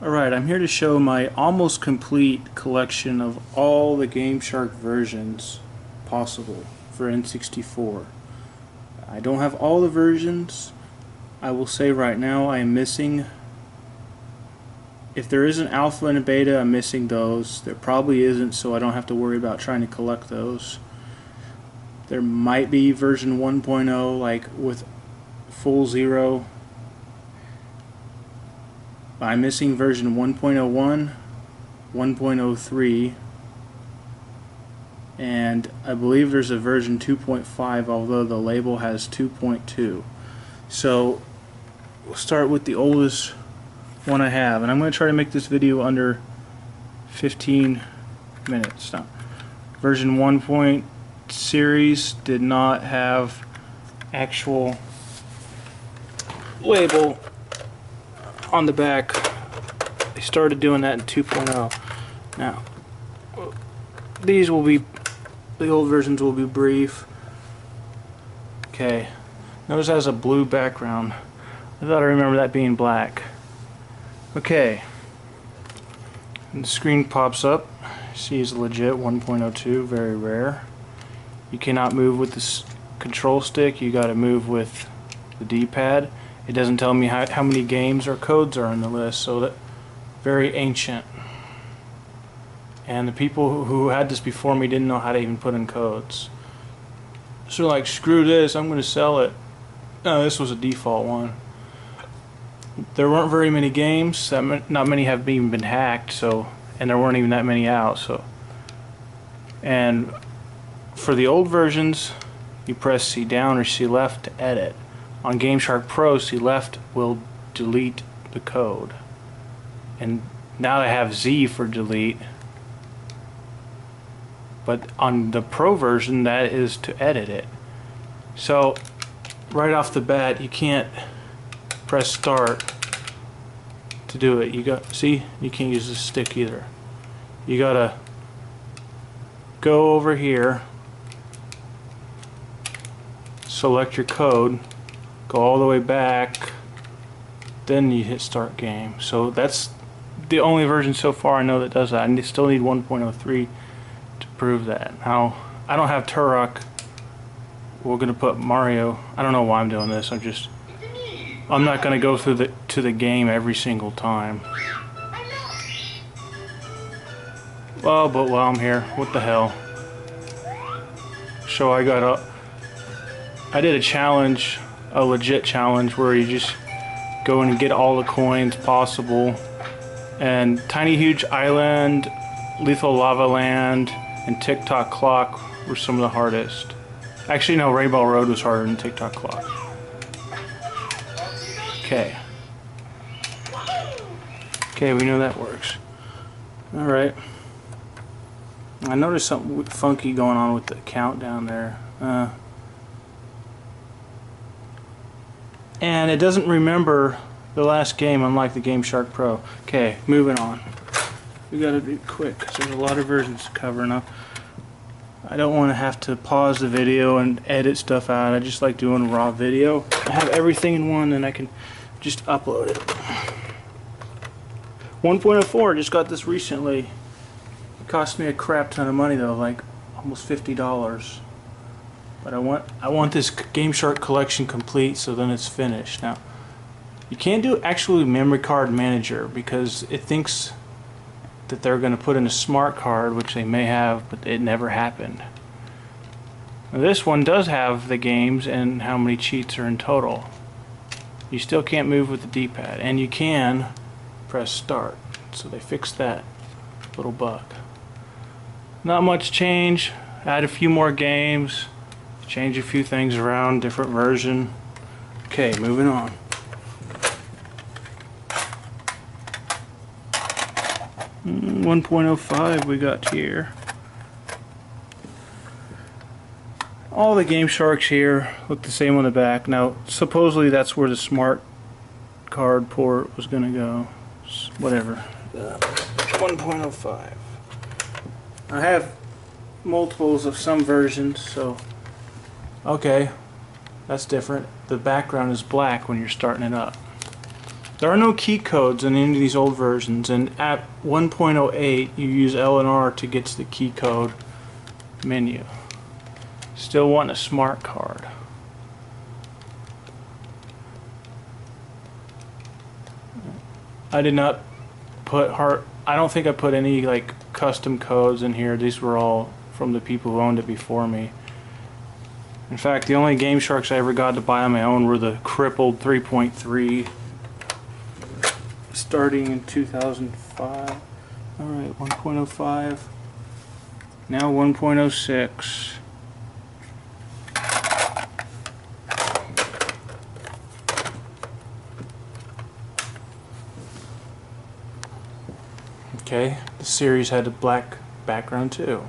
Alright, I'm here to show my almost complete collection of all the GameShark versions possible for N64. I don't have all the versions. I will say right now I am missing, if there is an alpha and a beta, I'm missing those. There probably isn't, so I don't have to worry about trying to collect those. There might be version 1.0 like with full zero. I'm missing version 1.01, 1.03, and I believe there's a version 2.5, although the label has 2.2. So we'll start with the oldest one I have, and I'm going to try to make this video under 15 minutes. Now, version 1. Series did not have actual label on the back. They started doing that in 2.0. Now, these will be, the old versions will be brief. Okay, notice it has a blue background. I thought I remember that being black. Okay, and the screen pops up. See, it's legit 1.02, very rare. You cannot move with this control stick, you gotta move with the D-pad. It doesn't tell me how many games or codes are on the list, so that very ancient. And the people who had this before me didn't know how to even put in codes. So like, screw this, I'm going to sell it. No, this was a default one. There weren't very many games. Not many have even been hacked, so, and there weren't even that many out. So, and for the old versions, you press C down or C left to edit. On GameShark Pro, C left will delete the code. And now I have Z for delete. But on the Pro version, that is to edit it. So, right off the bat, you can't press start to do it. See, you can't use the stick either. You gotta go over here, select your code, go all the way back, then you hit start game. So that's the only version so far I know that does that. I still need 1.03 to prove that. Now, I don't have Turok. We're gonna put Mario. I don't know why I'm doing this. I'm not gonna go through to the game every single time. Well, but while I'm here, what the hell? So I did a challenge, a legit challenge, where you just go in and get all the coins possible. And Tiny Huge Island, Lethal Lava Land, and Tick-Tock Clock were some of the hardest. Actually, no, Rainbow Road was harder than Tick-Tock Clock. Okay. Okay, we know that works. Alright. I noticed something funky going on with the countdown there. And it doesn't remember the last game, unlike the GameShark Pro. Okay, moving on. We gotta be quick because there's a lot of versions to cover now. I don't want to have to pause the video and edit stuff out. I just like doing raw video. I have everything in one and I can just upload it. 1.04, just got this recently. It cost me a crap ton of money though, like almost $50. But I want this GameShark collection complete, so then it's finished. Now, you can't do actually memory card manager because it thinks that they're going to put in a smart card, which they may have, but it never happened. Now, this one does have the games and how many cheats are in total. You still can't move with the D-pad, and you can press start. So they fixed that little bug. Not much change. Add a few more games. Change a few things around, different version. Okay, moving on. Mm, 1.05 we got here. All the GameSharks here look the same on the back. Now, supposedly that's where the smart card port was gonna go. Whatever. 1.05. I have multiples of some versions, so okay, that's different. The background is black when you're starting it up. There are no key codes in any of these old versions, and at 1.08 you use L and R to get to the key code menu. Still want a smart card. I did not put I don't think I put any like custom codes in here. These were all from the people who owned it before me. In fact, the only GameSharks I ever got to buy on my own were the crippled 3.3 starting in 2005. Alright, 1.05. Now 1.06. Okay, the series had a black background too.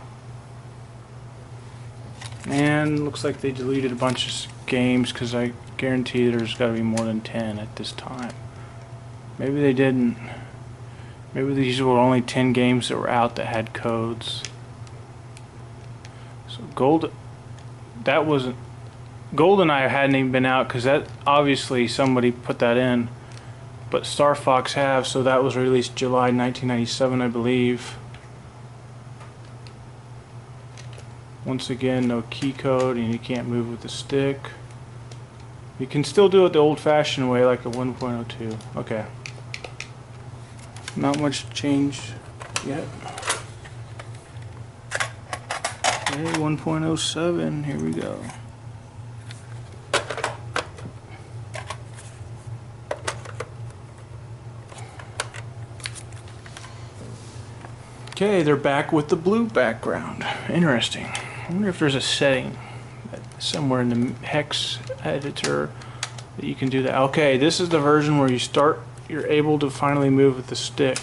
And looks like they deleted a bunch of games because I guarantee there's got to be more than 10 at this time. Maybe they didn't. Maybe these were only 10 games that were out that had codes. So GoldenEye hadn't even been out because that obviously somebody put that in. But Star Fox have, so that was released July 1997, I believe. Once again, no key code, and you can't move with the stick. You can still do it the old-fashioned way, like the 1.02. Okay. Not much change yet. Okay, 1.07, here we go. Okay, they're back with the blue background. Interesting. I wonder if there's a setting somewhere in the hex editor that you can do that. Okay, this is the version where you're able to finally move with the stick.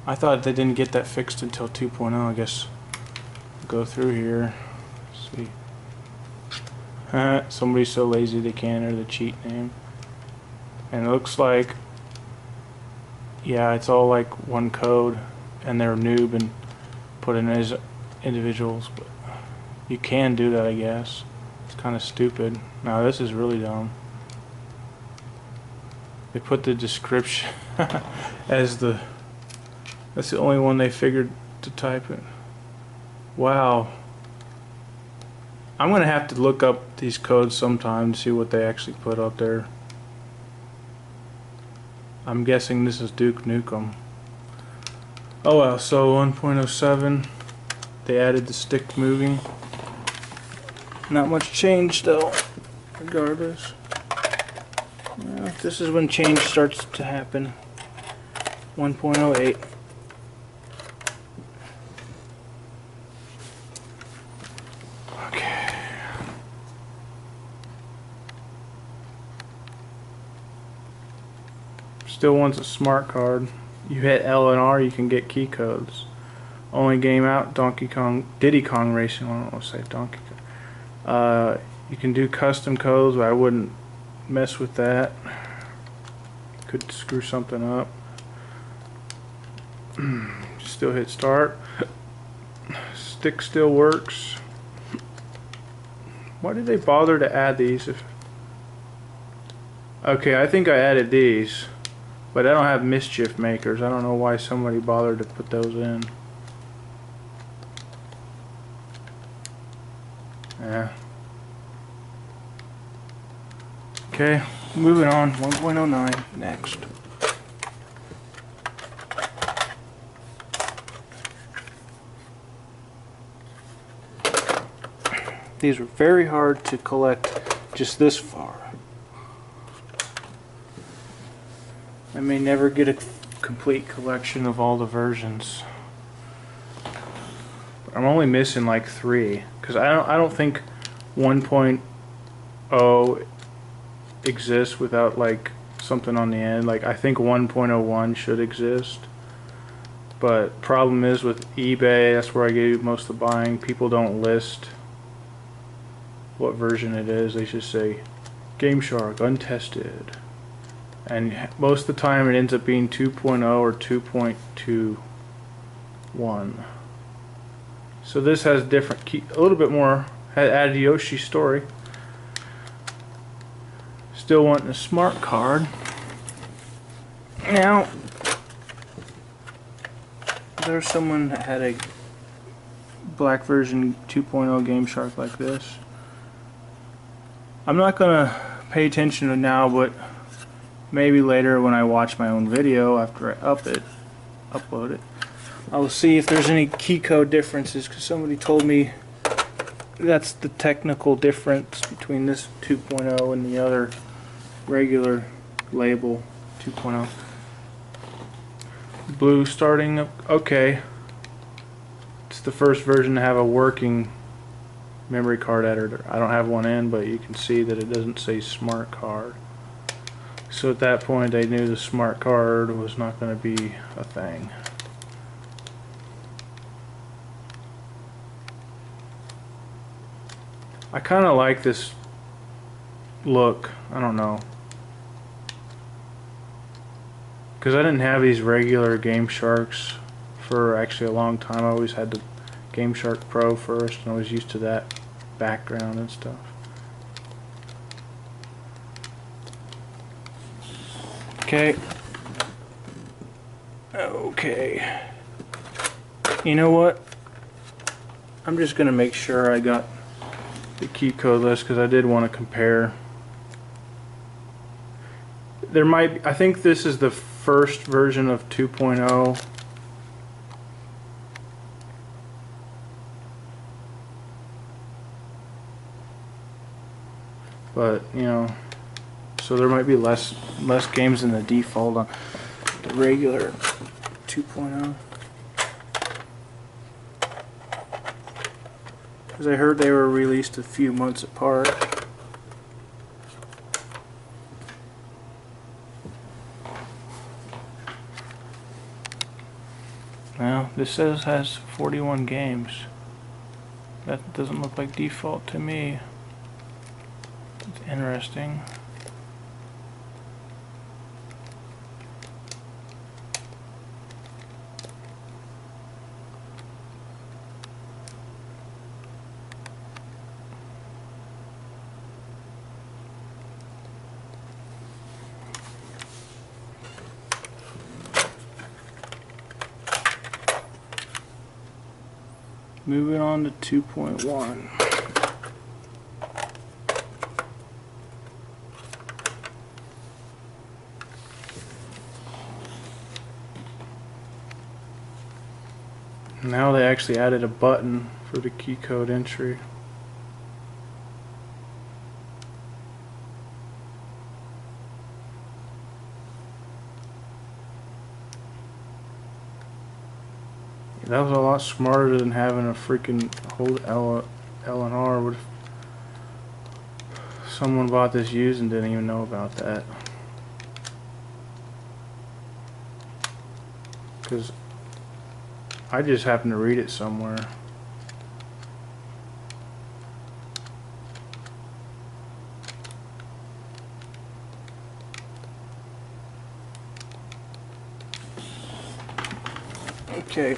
I thought they didn't get that fixed until 2.0. I guess go through here. Let's see. Somebody's so lazy they can't enter the cheat name. And it looks like, yeah, it's all like one code, and they're noob and put in as individuals, but you can do that, I guess. It's kind of stupid. Now this is really dumb. They put the description as that's the only one they figured to type it. Wow. I'm gonna have to look up these codes sometime to see what they actually put up there. I'm guessing this is Duke Nukem. Oh well, so 1.07, they added the stick moving. Not much change though, regardless. Well, this is when change starts to happen. 1.08. Okay. Still wants a smart card. You hit L and R, you can get key codes. Only game out, Diddy Kong Racing. I don't want to say Donkey Kong. You can do custom codes, but I wouldn't mess with that. Could screw something up. Still hit start. Stick still works. Why did they bother to add these? Okay, I think I added these. But I don't have mischief makers. I don't know why somebody bothered to put those in. Yeah. Okay, moving on. 1.09 next. These are very hard to collect just this far. I may never get a complete collection of all the versions. I'm only missing like 3 because I don't think 1.0 exists without like something on the end. Like I think 1.01 should exist, but problem is with eBay, that's where I get most of the buying. People don't list what version it is. They just say GameShark untested. And most of the time it ends up being 2.0 or 2.21. So this has different key, a little bit more, had added Yoshi's story. still wanting a smart card. Now, there's someone that had a black version 2.0 GameShark like this. I'm not gonna pay attention to it now, but maybe later when I watch my own video after I upload it, I will see if there's any key code differences, because somebody told me that's the technical difference between this 2.0 and the other regular label 2.0. Blue starting up. Okay. It's the first version to have a working memory card editor. I don't have one in, but you can see that it doesn't say smart card. So at that point they knew the smart card was not going to be a thing. I kind of like this look. I don't know, because I didn't have these regular GameSharks for actually a long time. I always had the GameShark Pro first, and I was used to that background and stuff. Okay. Okay. You know what? I'm just gonna make sure I got the key code list, because I did want to compare. There might, I think this is the first version of 2.0. But, you know, so there might be less games than the default on the regular 2.0. Because I heard they were released a few months apart. Well, this says has 41 games. That doesn't look like default to me. It's interesting. Moving on to 2.1. Now they actually added a button for the key code entry. That was a lot smarter than having a freaking hold L and R. Would someone bought this used and didn't even know about that? Because I just happened to read it somewhere. Okay.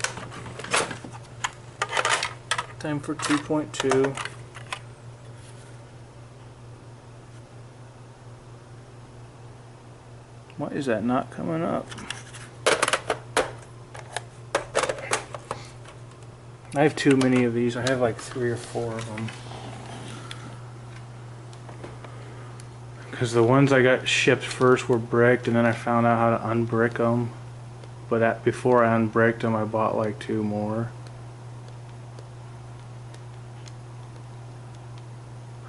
Time for 2.2. Why is that not coming up? I have too many of these. I have like 3 or 4 of them. Because the ones I got shipped first were bricked, and then I found out how to unbrick them. But before I unbricked them, I bought like 2 more.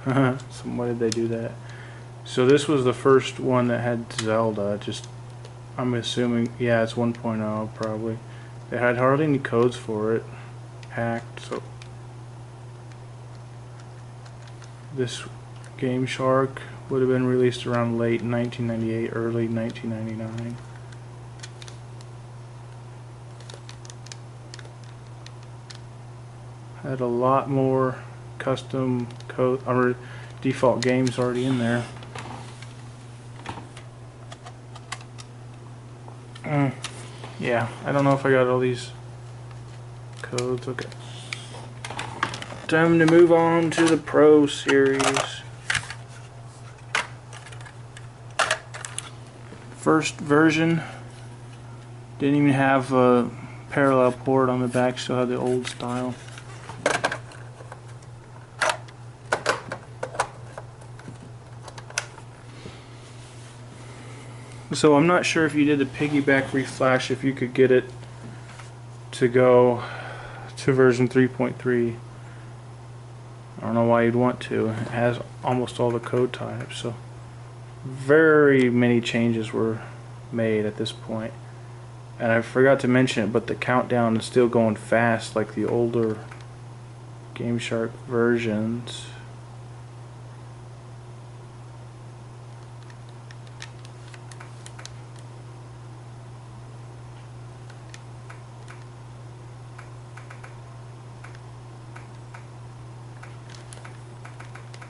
So why did they do that? So this was the first one that had Zelda. I'm assuming, yeah, it's 1.0 probably. They had hardly any codes for it. Hacked. So this GameShark would have been released around late 1998, early 1999. Had a lot more custom code or default games already in there. Yeah, I don't know if I got all these codes. Okay. Time to move on to the Pro series. first version didn't even have a parallel port on the back, still had the old style. So I'm not sure if you did the piggyback reflash, if you could get it to go to version 3.3. I don't know why you'd want to. It has almost all the code types, so very many changes were made at this point. And I forgot to mention it, but the countdown is still going fast like the older GameShark versions.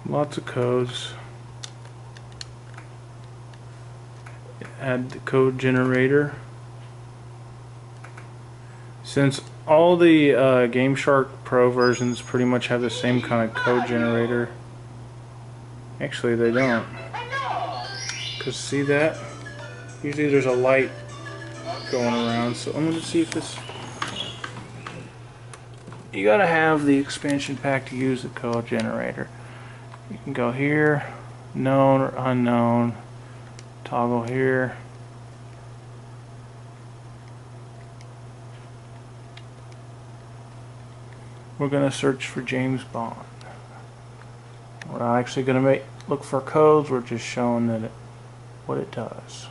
Lots of codes. Add the code generator. Since all the GameShark Pro versions pretty much have the same kind of code generator. Actually, they don't. Because see that? Usually there's a light going around. So I'm going to see if this... You gotta have the expansion pack to use the code generator. You can go here, known or unknown, toggle here. We're going to search for James Bond. We're not actually going to look for codes, we're just showing that what it does.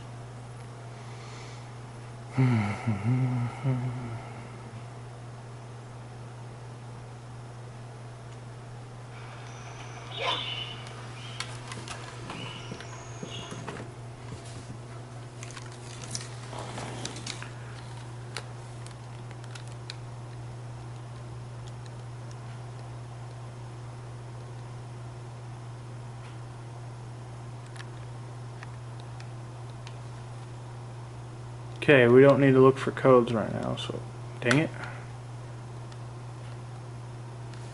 Okay, we don't need to look for codes right now, so dang it.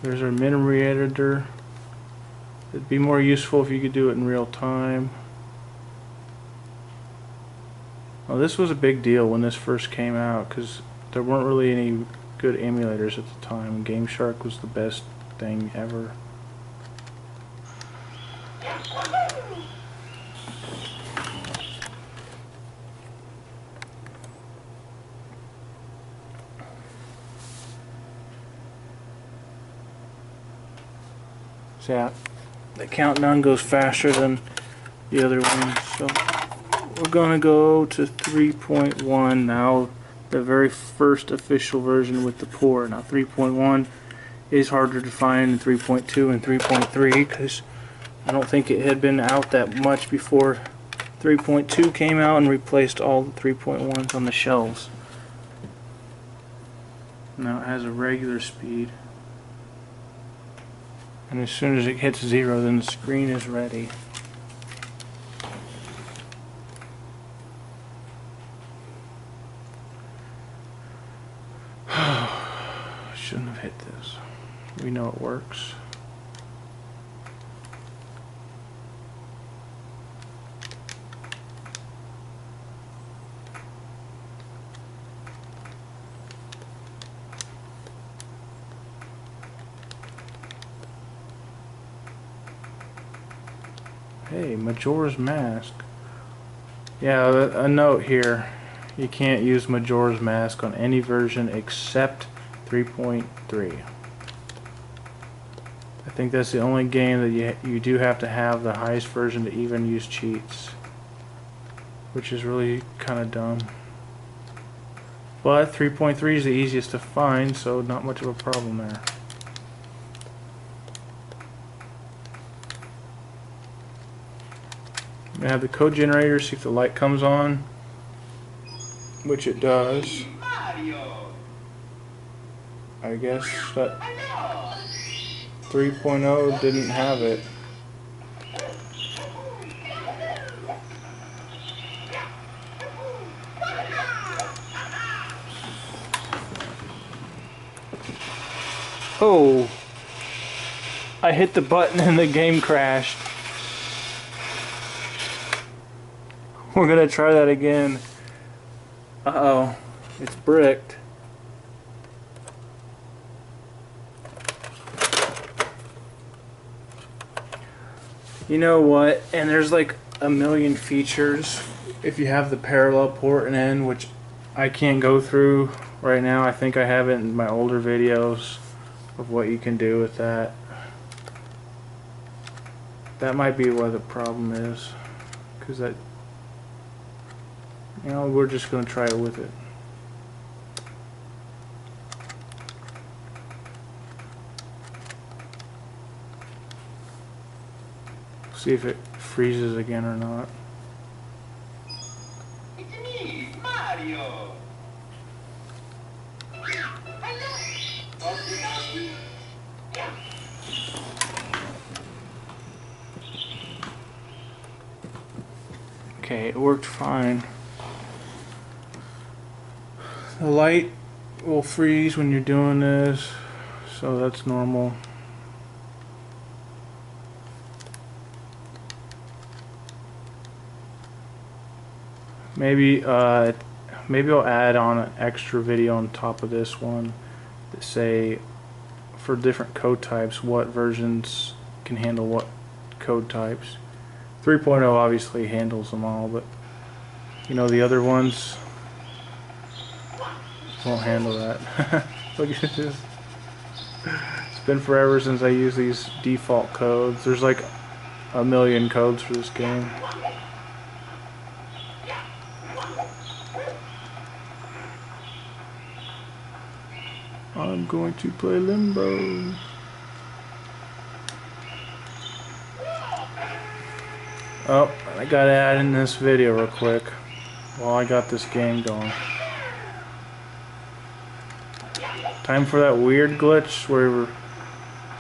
There's our memory editor. It'd be more useful if you could do it in real time. Well, this was a big deal when this first came out because there weren't really any good emulators at the time. GameShark was the best thing ever. Yeah, the countdown goes faster than the other one, so we're gonna go to 3.1 now, the very first official version with the port. Now 3.1 is harder to find than 3.2 and 3.3 because I don't think it had been out that much before 3.2 came out and replaced all the 3.1s on the shelves. Now it has a regular speed. And as soon as it hits 0, then the screen is ready. Shouldn't have hit this. We know it works. Hey, Majora's Mask. Yeah, a note here. You can't use Majora's Mask on any version except 3.3. I think that's the only game that you do have to have the highest version to even use cheats. Which is really kind of dumb. But 3.3 is the easiest to find, so not much of a problem there. I'm going to have the code generator, see if the light comes on, which it does. I guess that 3.0 didn't have it. Oh, I hit the button and the game crashed. We're gonna try that again. Uh-oh, it's bricked. You know what? And there's like a million features if you have the parallel port and N, which I can't go through right now. I think I have it in my older videos of what you can do with that. That might be what the problem is, because that, you know, we're just going to try it with it. See if it freezes again or not. It's me, Mario. Okay, it worked fine. The light will freeze when you're doing this, so that's normal. Maybe I'll add on an extra video on top of this one that say for different code types what versions can handle what code types. 3.0 obviously handles them all, but you know, the other ones won't handle that. Look at this. It's been forever since I used these default codes. There's like a million codes for this game. I'm going to play Limbo. Oh, I gotta add in this video real quick while I got this game going. Time for that weird glitch where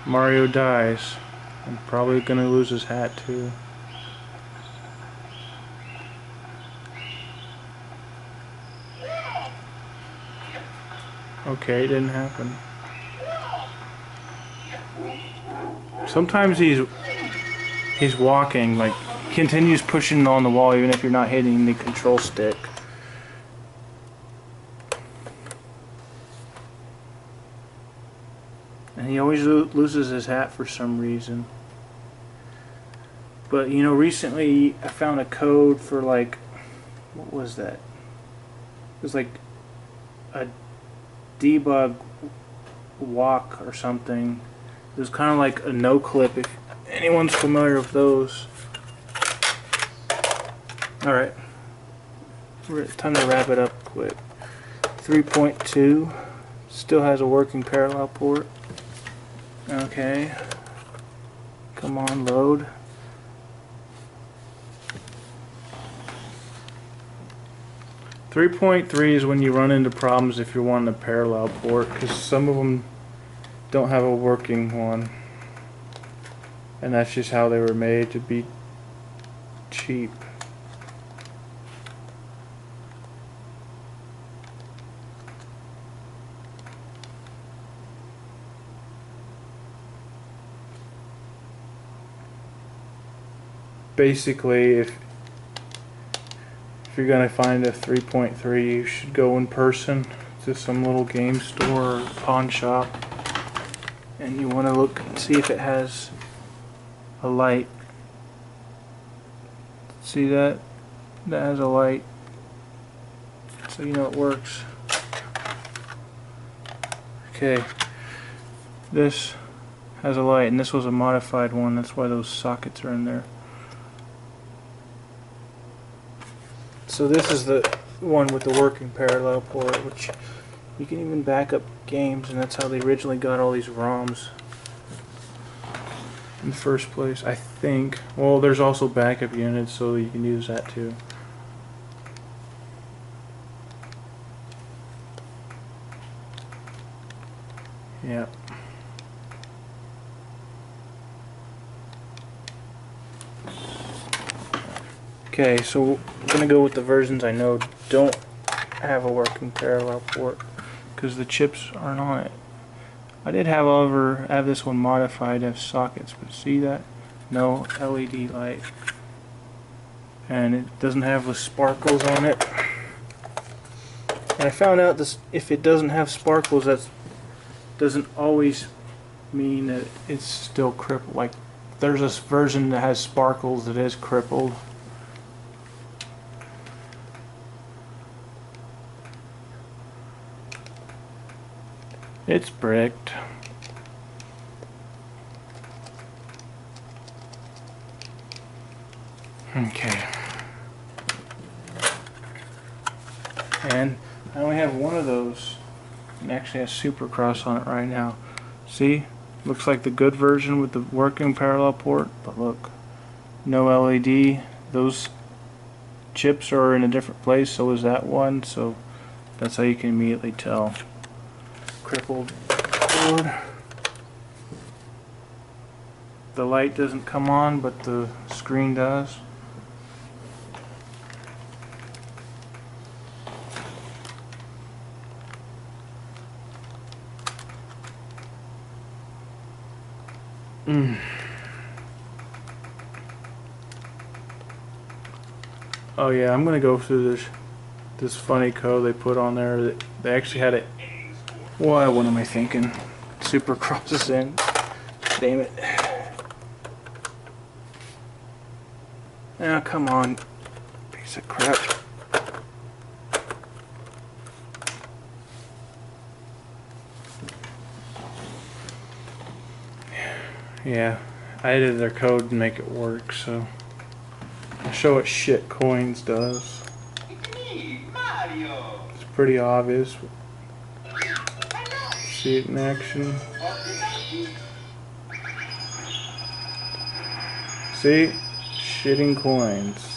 Mario dies. I'm probably gonna lose his hat too. Okay, it didn't happen. Sometimes he's walking, like, continues pushing on the wall even if you're not hitting the control stick. And he always loses his hat for some reason. But you know, recently I found a code for, like, what was that? It was like a debug walk or something. It was kind of like a no clip, if anyone's familiar with those. Alright, time to wrap it up quick. 3.2 still has a working parallel port. Okay, come on, load. Three 3.3 is when you run into problems if you're wanting a parallel port, because some of them don't have a working one, and that's just how they were made, to be cheap. Basically, if you're gonna find a 3.3, you should go in person to some little game store or pawn shop, and you want to look and see if it has a light. See that? That has a light, so you know it works. Okay, this has a light, and this was a modified one, that's why those sockets are in there. So this is the one with the working parallel port, which you can even back up games, and that's how they originally got all these ROMs in the first place, I think. Well, there's also backup units, so you can use that too. Yeah. Okay, so I'm going to go with the versions I know don't have a working parallel port, because the chips aren't on it. I did, however, have this one modified to have sockets, but see that? No LED light. and it doesn't have the sparkles on it. And I found out this, if it doesn't have sparkles, that doesn't always mean that it's still crippled. Like, there's this version that has sparkles that is crippled. It's bricked. Okay. And I only have one of those. It actually has Supercross on it right now. See? Looks like the good version with the working parallel port, but look. No LED. Those chips are in a different place, so is that one, so that's how you can immediately tell. Crippled board. The light doesn't come on, but the screen does. Oh yeah, I'm gonna go through this funny code they put on there. That they actually had it. What am I thinking? Supercross is in. Damn it. Now come on, piece of crap. Yeah, I edited their code to make it work, so I'll show what shit coins does. It's me, Mario. It's pretty obvious. See it in action. See? Shitting coins.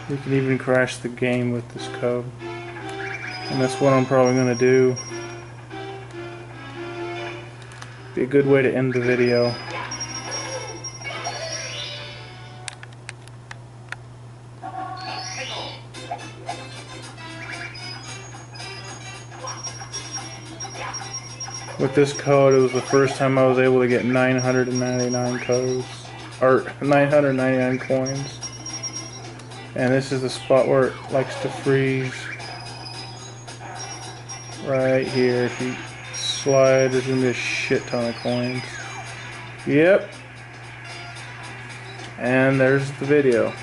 You can even crash the game with this code. And that's what I'm probably going to do. Be a good way to end the video. With this code, it was the first time I was able to get 999 codes, or 999 coins. And this is the spot where it likes to freeze. Right here. If you slide, there's gonna be a shit ton of coins. Yep. And there's the video.